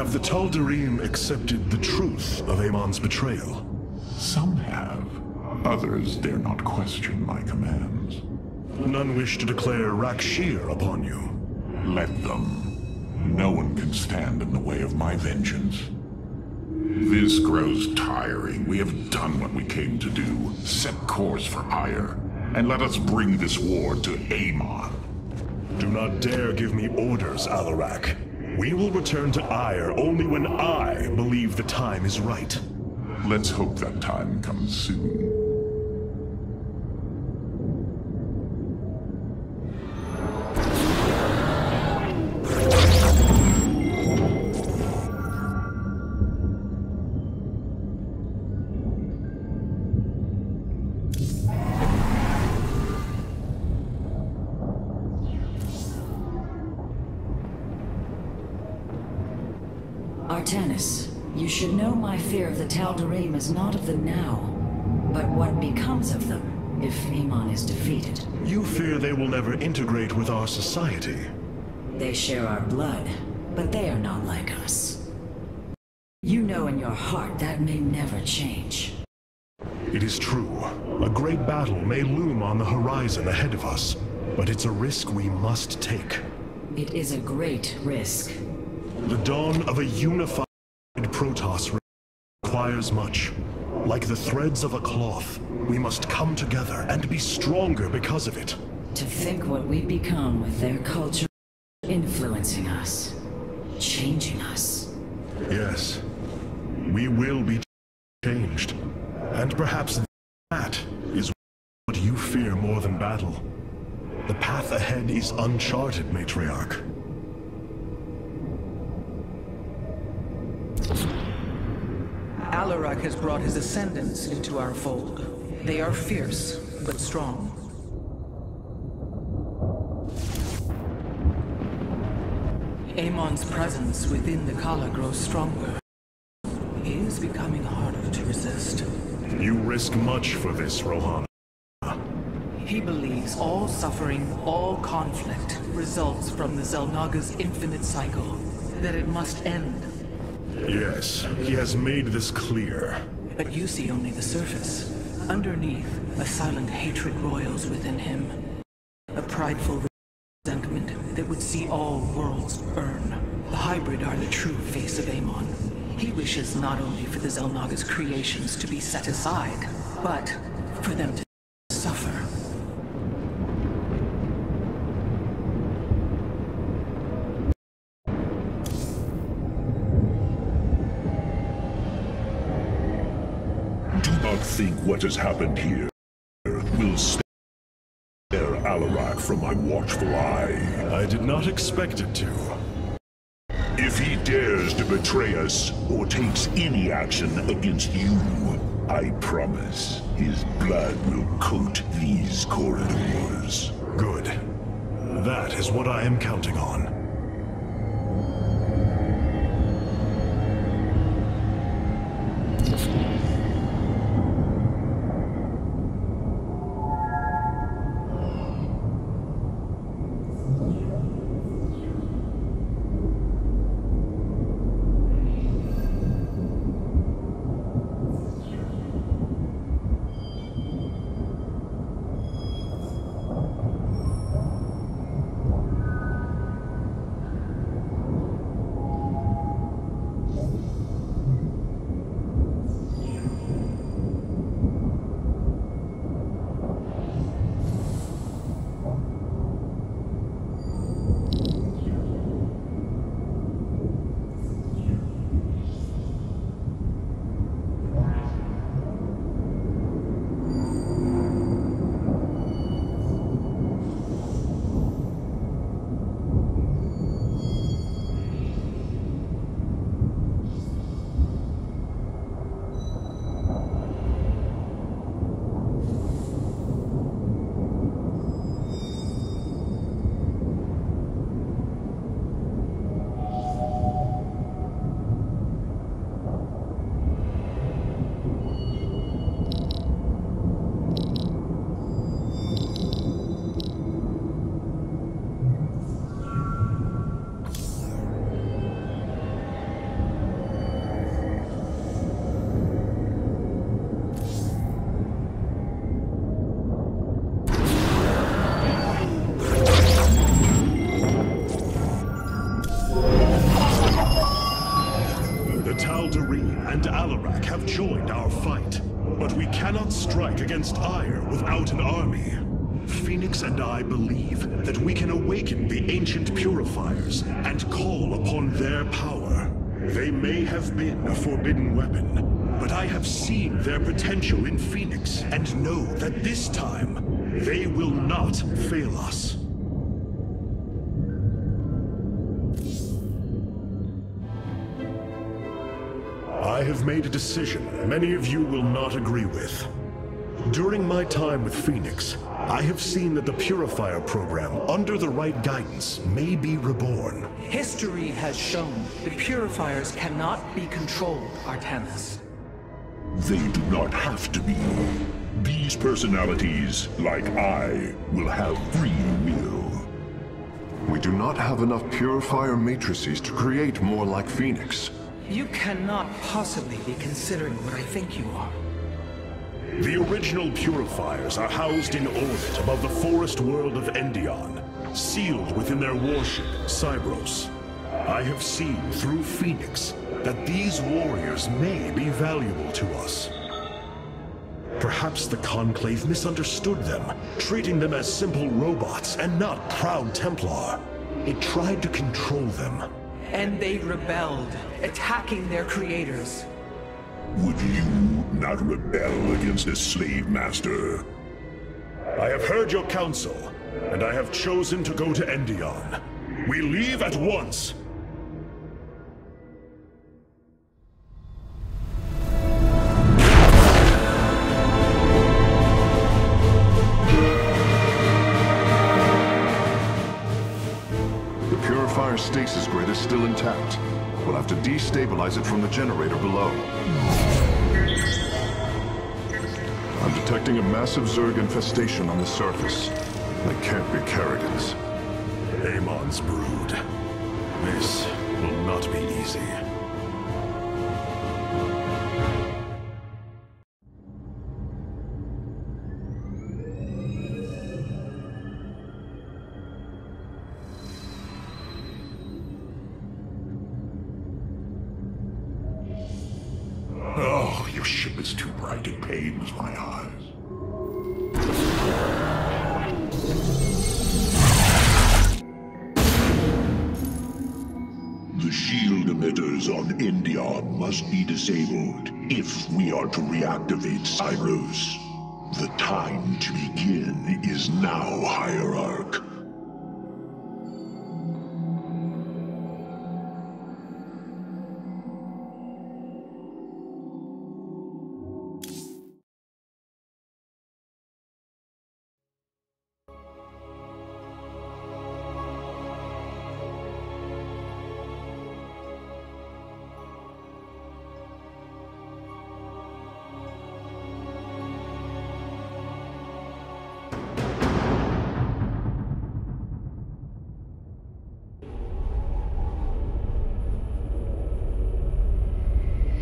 Have the Tal'Darim accepted the truth of Amon's betrayal? Some have. Others dare not question my commands. None wish to declare Rakshir upon you. Let them. No one can stand in the way of my vengeance. This grows tiring. We have done what we came to do. Set course for Ire, and let us bring this war to Amon. Do not dare give me orders, Alarak. We will return to Ire only when I believe the time is right. Let's hope that time comes soon. Artanis, you should know my fear of the Tal'Darim is not of the now, but what becomes of them if Amon is defeated. You fear they will never integrate with our society. They share our blood, but they are not like us. You know in your heart that may never change. It is true. A great battle may loom on the horizon ahead of us, but it's a risk we must take. It is a great risk. The dawn of a unified Protoss requires much. Like the threads of a cloth, we must come together and be stronger because of it. To think what we become with their culture influencing us, changing us. Yes, we will be changed. And perhaps that is what you fear more than battle. The path ahead is uncharted, Matriarch. Alarak has brought his ascendants into our fold. They are fierce, but strong. Amon's presence within the Kala grows stronger. He is becoming harder to resist. You risk much for this, Rohan. He believes all suffering, all conflict, results from the Xel'Naga's infinite cycle. That it must end. Yes, he has made this clear. But you see only the surface. Underneath, a silent hatred roils within him. A prideful resentment that would see all worlds burn. The hybrid are the true face of Amon. He wishes not only for the Xel'Naga's creations to be set aside, but for them to suffer. Do not think what has happened here will spare Alarak from my watchful eye. I did not expect it to. If he dares to betray us or takes any action against you, I promise his blood will coat these corridors. Good. That is what I am counting on. and Alarak have joined our fight, but we cannot strike against Ire without an army. Phoenix and I believe that we can awaken the ancient purifiers and call upon their power. They may have been a forbidden weapon, but I have seen their potential in Phoenix and know that this time, they will not fail us. I have made a decision many of you will not agree with. During my time with Phoenix, I have seen that the Purifier program, under the right guidance, may be reborn. History has shown the Purifiers cannot be controlled, Artanis. They do not have to be. These personalities, like I, will have free will. We do not have enough Purifier matrices to create more like Phoenix. You cannot possibly be considering what I think you are. The original Purifiers are housed in orbit above the forest world of Endion, sealed within their warship, Cybros. I have seen through Phoenix that these warriors may be valuable to us. Perhaps the Conclave misunderstood them, treating them as simple robots and not proud Templar. It tried to control them. And they rebelled, attacking their creators. Would you not rebel against a slave master? I have heard your counsel, and I have chosen to go to Endion. We leave at once! The Purifier stasis grid is still intact. We'll have to destabilize it from the generator below. I'm detecting a massive Zerg infestation on the surface. They can't be Kerrigans. Amon's brood. This will not be easy. Oh, your ship is too bright. It pains my eyes. The shield emitters on Endion must be disabled if we are to reactivate Cybros. The time to begin is now, Hierarch.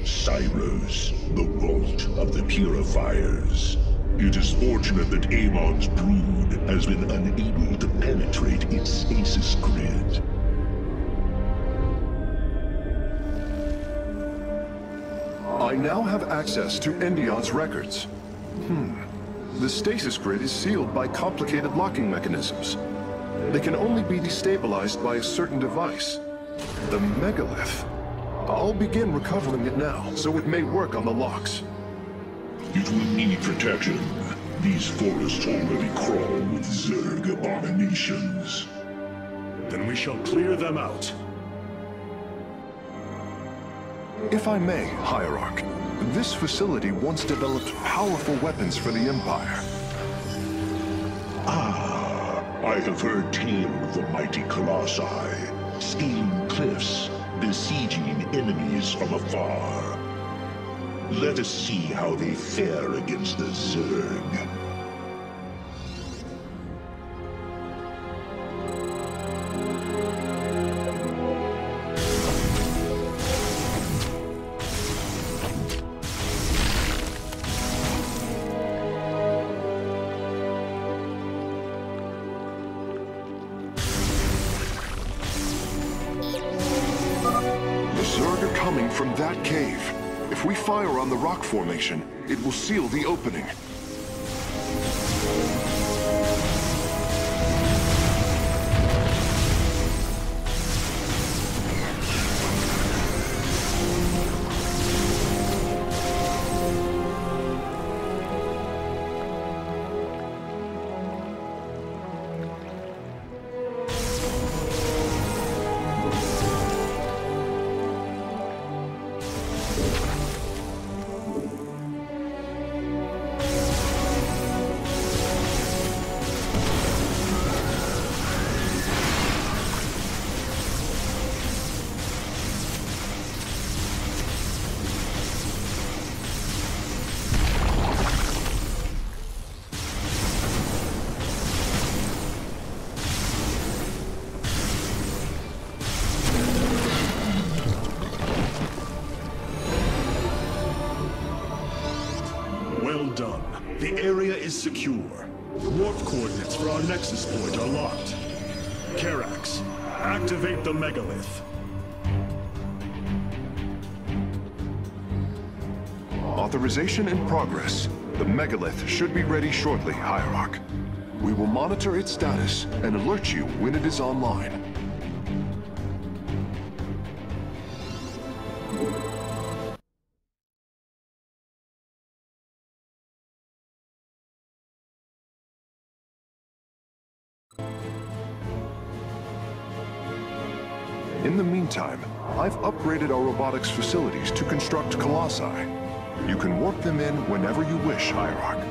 Cybros, the vault of the Purifiers. It is fortunate that Amon's brood has been unable to penetrate its stasis grid. I now have access to Endion's records. The stasis grid is sealed by complicated locking mechanisms. They can only be destabilized by a certain device. The megalith. I'll begin recovering it now, so it may work on the locks. It will need protection. These forests already crawl with Zerg abominations. Then we shall clear them out. If I may, Hierarch, this facility once developed powerful weapons for the Empire. I have heard tale of the mighty Colossi, scaling cliffs, besieging enemies from afar. Let us see how they fare against the Zerg. The Zerg are coming from that cave. If we fire on the rock formation, it will seal the opening. Done. The area is secure. Warp coordinates for our Nexus point are locked. Karax, activate the megalith. Authorization in progress. The megalith should be ready shortly, Hierarch. We will monitor its status and alert you when it is online. In the meantime, I've upgraded our robotics facilities to construct colossi. You can warp them in whenever you wish, Hierarch.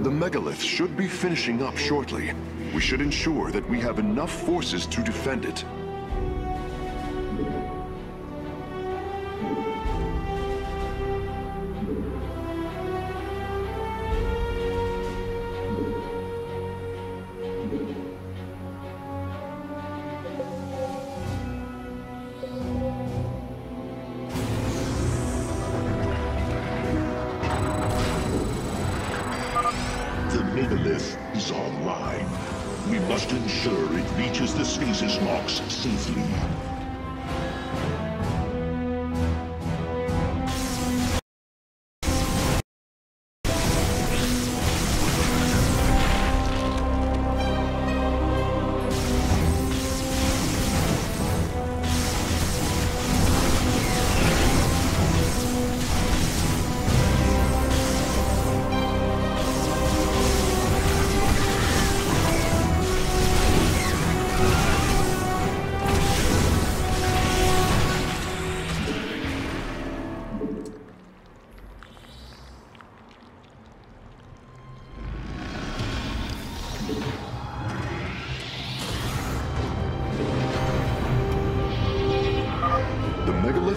The megalith should be finishing up shortly. We should ensure that we have enough forces to defend it. The megalith is online. We must ensure it reaches the stasis locks safely.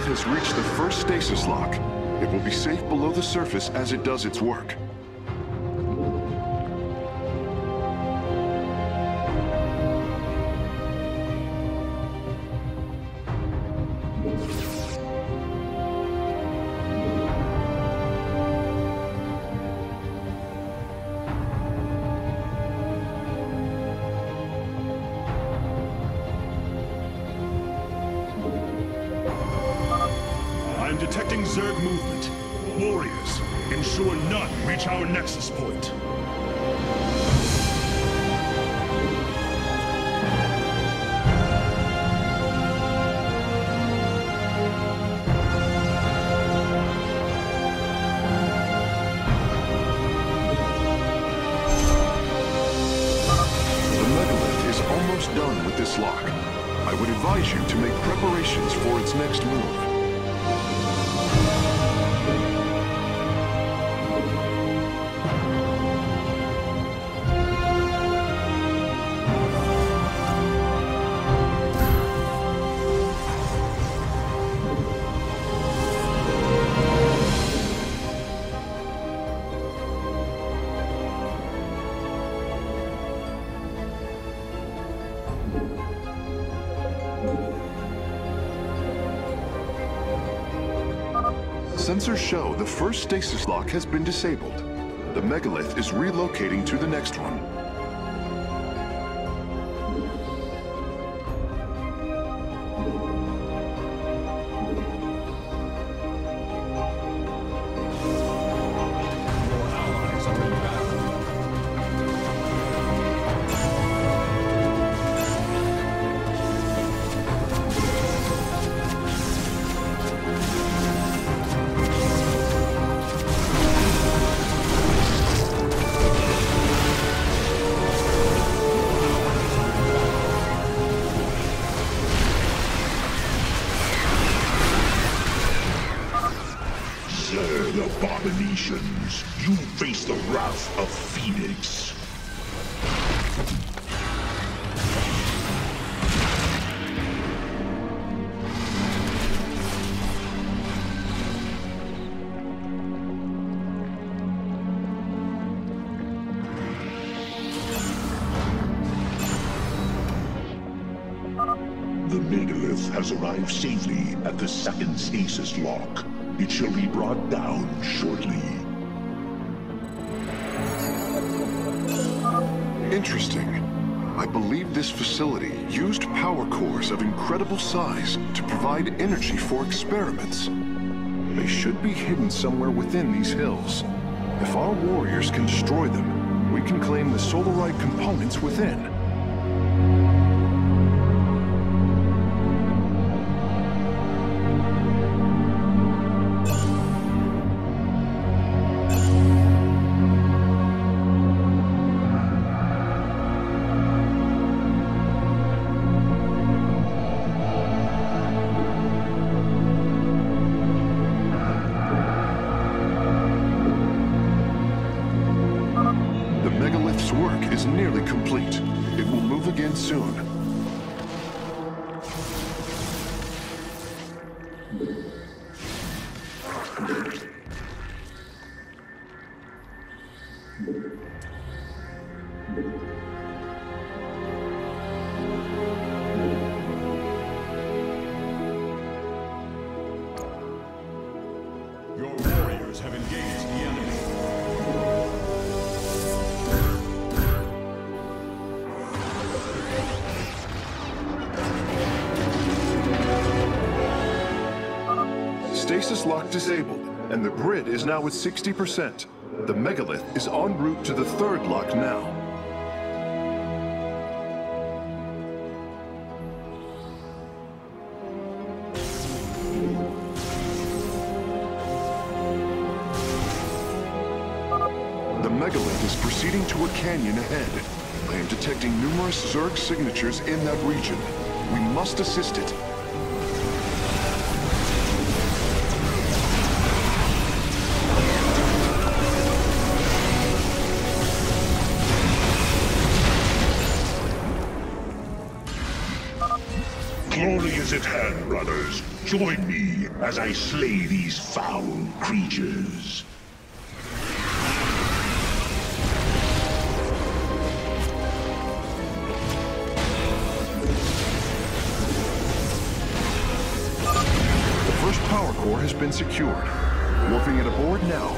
Has reached the first stasis lock. It will be safe below the surface as it does its work. I'm detecting Zerg movement. Warriors, ensure none reach our Nexus point. The megalith is almost done with this lock. I would advise you to make preparations for its next move. Sensors show the first stasis lock has been disabled. The megalith is relocating to the next one. Abominations, you face the wrath of Phoenix. The megalith has arrived safely at the second stasis lock. It shall be brought down shortly. Interesting. I believe this facility used power cores of incredible size to provide energy for experiments. They should be hidden somewhere within these hills. If our warriors can destroy them, we can claim the solarite components within. Work is nearly complete. It will move again soon. Your warriors have engaged the enemy. Stasis lock disabled, and the grid is now at 60%. The megalith is en route to the third lock now. The megalith is proceeding to a canyon ahead. I am detecting numerous Zerg signatures in that region. We must assist it. Glory is at hand, brothers. Join me as I slay these foul creatures. The first power core has been secured. Warping it aboard now.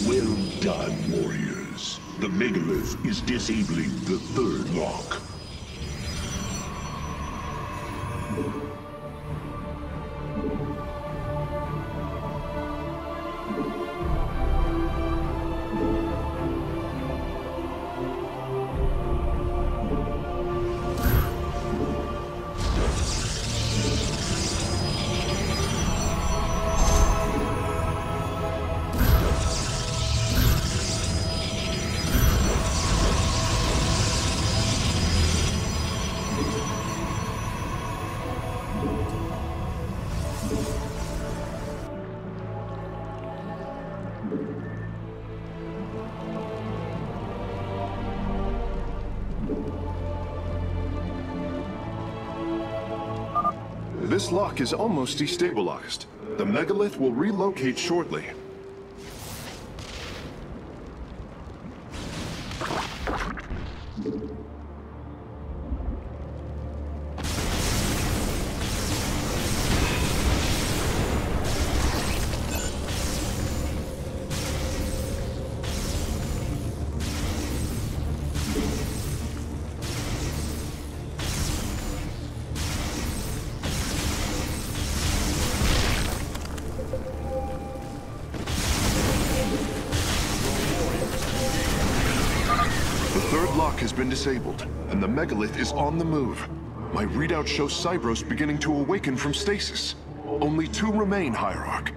Well done, warriors. The megalith is disabling the third lock. This lock is almost destabilized. The megalith will relocate shortly. Has been disabled, and the megalith is on the move. My readout shows Cybros beginning to awaken from stasis. Only 2 remain, Hierarch.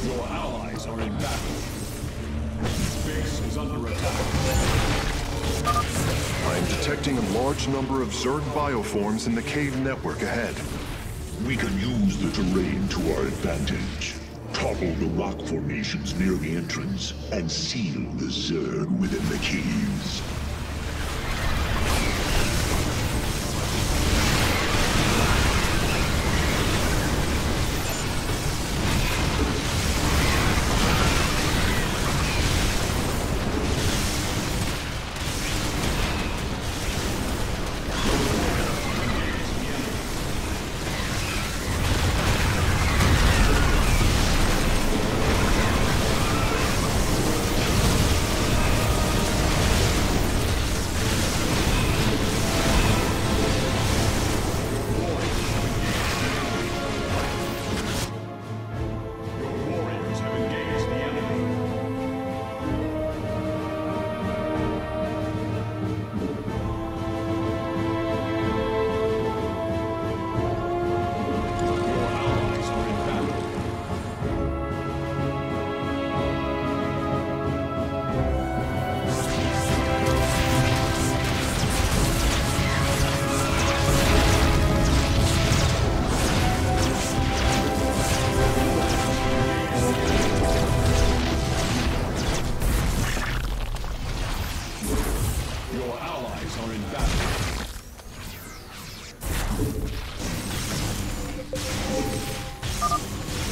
Your allies are in battle. Base is under attack. I am detecting a large number of Zerg bioforms in the cave network ahead. We can use the terrain to our advantage. Topple the rock formations near the entrance and seal the Zerg within the caves.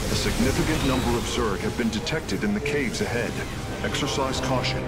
A significant number of Zerg have been detected in the caves ahead. Exercise caution.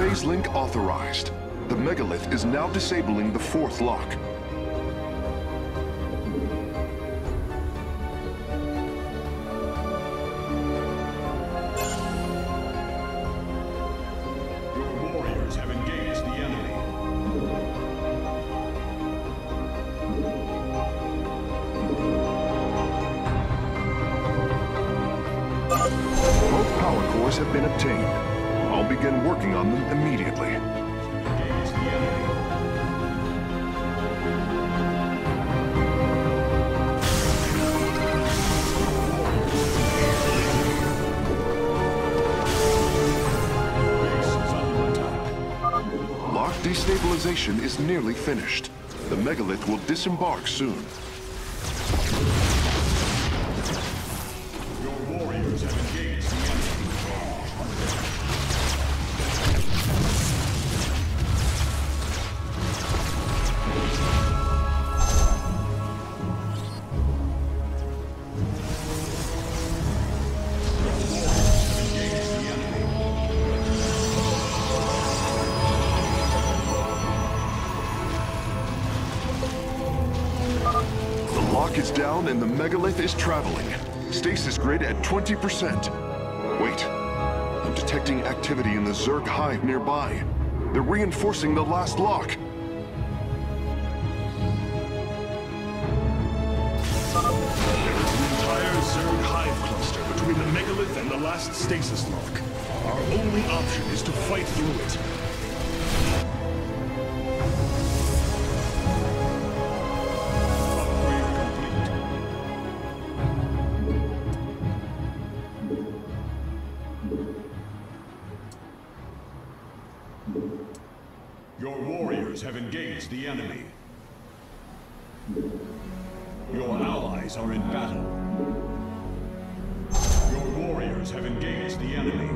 Phase link authorized. The megalith is now disabling the 4th lock. Your warriors have engaged the enemy. Both power cores have been obtained. I'll begin working on them immediately. Engage the enemy. Lock destabilized. destabilization is nearly finished. The megalith will disembark soon. Your warriors have engaged the enemy. Is down and the megalith is traveling. Stasis grid at 20%. Wait, I'm detecting activity in the Zerg hive nearby. They're reinforcing the last lock. There is an entire Zerg hive cluster between the megalith and the last stasis lock. Our only option is to fight through it. Your warriors have engaged the enemy. Your allies are in battle. Your warriors have engaged the enemy.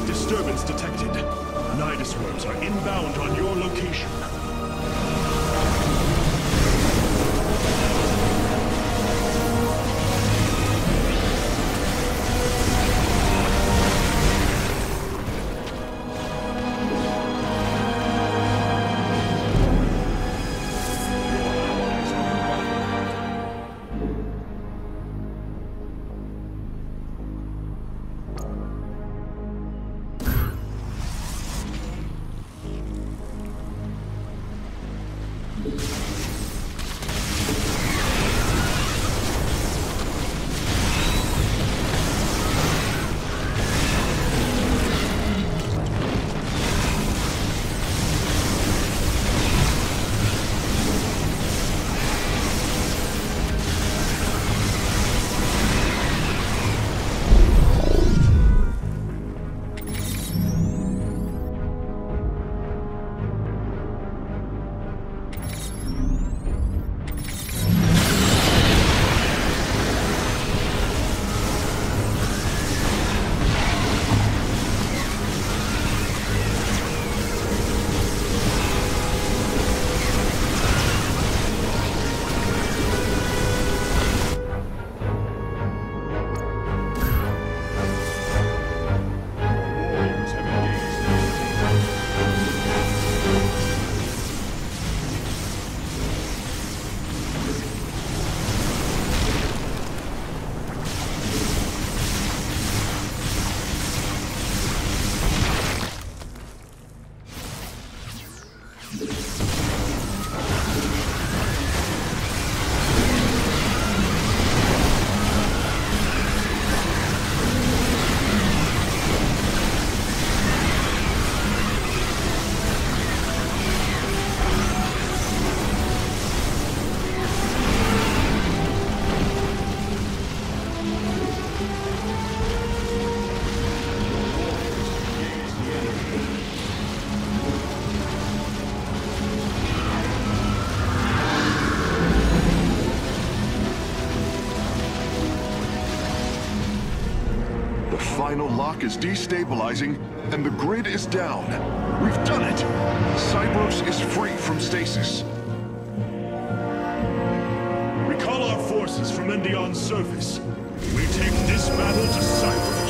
Disturbance detected. Nidus worms are inbound on your location. Final lock is destabilizing, and the grid is down. We've done it! Cybros is free from stasis. Recall our forces from Endion's surface. We take this battle to Cybros.